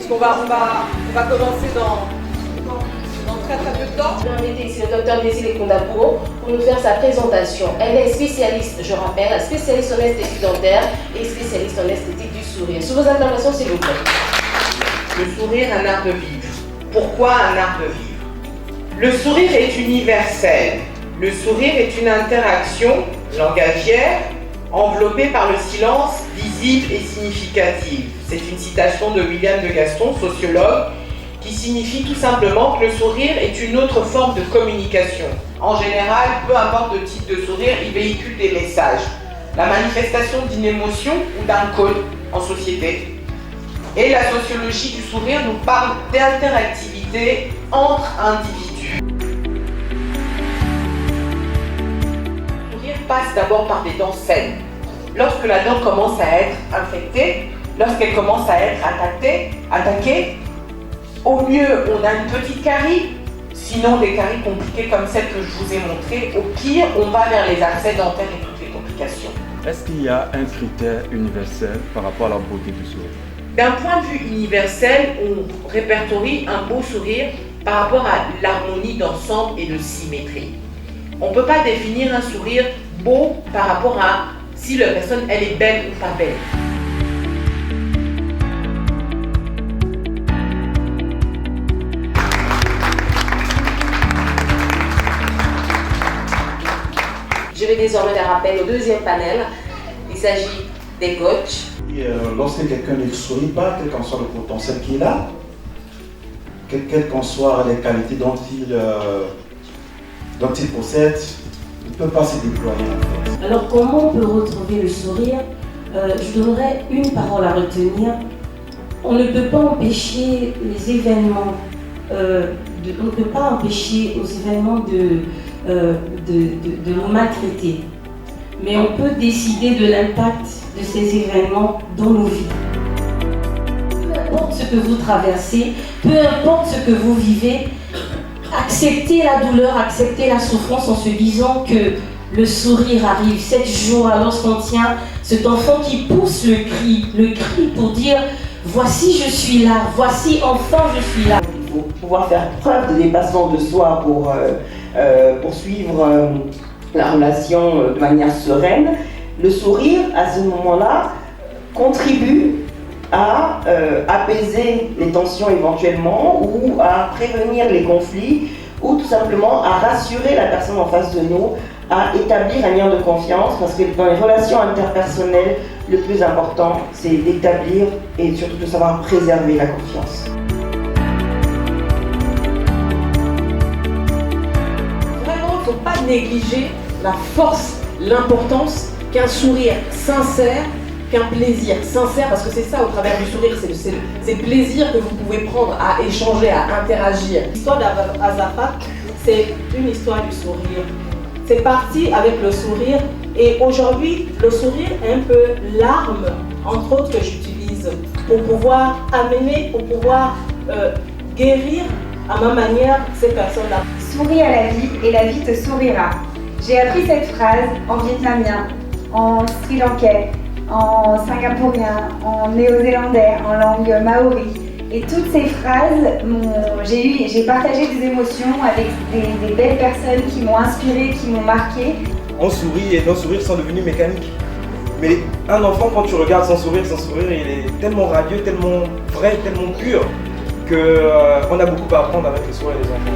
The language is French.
puisqu'on va commencer dans très peu de temps. Je vais inviter ici le docteur Désiré Koundapro pour nous faire sa présentation. Elle est spécialiste, je rappelle, spécialiste en esthétique dentaire et spécialiste en esthétique du sourire. Sous vos interventions, s'il vous plaît. Le sourire, un art de vivre. Pourquoi un art de vivre? Le sourire est universel. Le sourire est une interaction langagière enveloppée par le silence visible et significatif. C'est une citation de William de Gaston, sociologue, qui signifie tout simplement que le sourire est une autre forme de communication. En général, peu importe le type de sourire, il véhicule des messages. La manifestation d'une émotion ou d'un code en société. Et la sociologie du sourire nous parle d'interactivité entre individus. Le sourire passe d'abord par des dents saines. Lorsque la dent commence à être infectée, lorsqu'elle commence à être attaquée, au mieux on a une petite carie, sinon des caries compliquées comme celle que je vous ai montrée. Au pire, on va vers les abcès dentaires et toutes les complications. Est-ce qu'il y a un critère universel par rapport à la beauté du sourire? D'un point de vue universel, on répertorie un beau sourire par rapport à l'harmonie d'ensemble et de symétrie. On ne peut pas définir un sourire beau par rapport à si la personne elle est belle ou pas belle. Je vais désormais faire appel au deuxième panel. Il s'agit des coachs. Lorsque quelqu'un ne sourit pas, quel qu'en soit le potentiel qu'il a, quelles qu'en soient les qualités dont il possède, il ne peut pas se déployer en fait. Alors comment on peut retrouver le sourire? Je donnerais une parole à retenir. On ne peut pas empêcher les événements, on ne peut pas empêcher aux événements de nous maltraiter. Mais on peut décider de l'impact de ces événements dans nos vies. Peu importe ce que vous traversez, peu importe ce que vous vivez, acceptez la douleur, acceptez la souffrance en se disant que le sourire arrive. Cette joie, lorsqu'on tient cet enfant qui pousse le cri pour dire « Voici je suis là, voici enfin je suis là ». Il faut pouvoir faire preuve de dépassement de soi pour poursuivre la relation de manière sereine. Le sourire, à ce moment-là, contribue à apaiser les tensions éventuellement ou à prévenir les conflits ou tout simplement à rassurer la personne en face de nous, à établir un lien de confiance parce que dans les relations interpersonnelles, le plus important, c'est d'établir et surtout de savoir préserver la confiance. Vraiment, il ne faut pas négliger la force, l'importance qu'un sourire sincère, qu'un plaisir sincère, parce que c'est ça au travers du sourire, c'est le plaisir que vous pouvez prendre à échanger, à interagir. L'histoire d'Azafat, c'est une histoire du sourire. C'est parti avec le sourire et aujourd'hui, le sourire est un peu l'arme, entre autres, que j'utilise pour pouvoir amener, pour pouvoir guérir à ma manière ces personnes-là. Souris à la vie et la vie te sourira. J'ai appris cette phrase en vietnamien, en sri-lankais, en singapourien, en néo-zélandais, en langue maori. Et toutes ces phrases, j'ai partagé des émotions avec des belles personnes qui m'ont inspirée, qui m'ont marquée. On sourit et nos sourires sont devenus mécaniques. Mais un enfant, quand tu regardes son sourire, il est tellement radieux, tellement vrai, tellement pur qu'on a beaucoup à apprendre avec le sourire des enfants.